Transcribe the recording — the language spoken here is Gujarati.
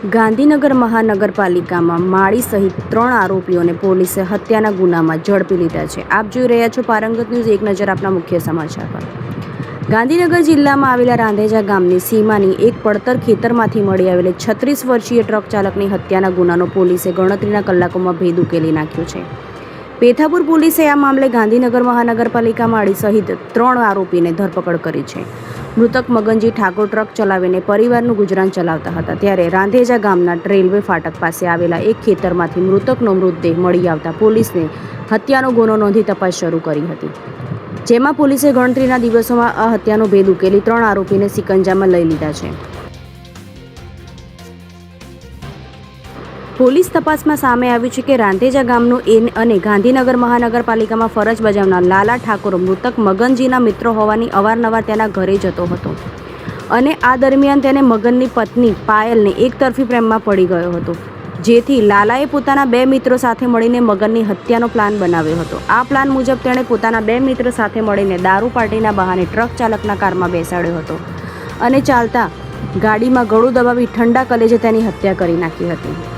ગાંધીનગર મહાનગરપાલિકામાં માળી સહિત 3 આરોપીઓને પોલીસે હત્યાના ગુનામાં ઝડપી લીધા છે। આપ જોઈ રહ્યા છો પારંગત ન્યૂઝ। એક નજર આપના મુખ્ય સમાચાર પર। ગાંધીનગર જિલ્લામાં આવેલા રાંધેજા ગામની સીમાની એક પડતર ખેતરમાંથી મળી આવેલી 36 વર્ષીય ટ્રક ચાલકની હત્યાના ગુનાનો પોલીસે ગણતરીના કલાકોમાં ભેદ ઉકેલી નાખ્યો છે। પેથાપુર પોલીસે આ મામલે ગાંધીનગર મહાનગરપાલિકા માળી સહિત 3 આરોપીને ધરપકડ કરી છે। મૃતક મગનજી ઠાકોર ટ્રક ચલાવીને પરિવારનું ગુજરાન ચલાવતા હતા, ત્યારે રાંધેજા ગામના રેલવે ફાટક પાસે આવેલા એક ખેતરમાંથી મૃતકનો મૃતદેહ મળી આવતા પોલીસને હત્યાનો ગુનો નોંધી તપાસ શરૂ કરી હતી, જેમાં પોલીસે ગણતરીના દિવસોમાં આ હત્યાનો ભેદ ઉકેલી 3 આરોપીને સિકંજામાં લઈ લીધા છે। પોલીસ તપાસમાં સામે આવ્યું છે કે રાંધેજા ગામનો અને ગાંધીનગર મહાનગરપાલિકામાં ફરજ બજાવનાર લાલા ઠાકોર મૃતક મગનજીના મિત્ર હોવાની અવારનવાર તેના ઘરે જતો હતો અને આ દરમિયાન તેને મગનની પત્ની પાયલને એકતરફી પ્રેમમાં પડી ગયો હતો, જેથી લાલાએ પોતાના 2 મિત્રો સાથે મળીને મગનની હત્યાનો પ્લાન બનાવ્યો હતો। આ પ્લાન મુજબ તેણે પોતાના 2 મિત્રો સાથે મળીને દારૂ પાર્ટીના બહાને ટ્રક ચાલકના કારમાં બેસાડ્યો હતો અને ચાલતા ગાડીમાં ગળું દબાવી ઠંડા કલેજે તેની હત્યા કરી નાખી હતી।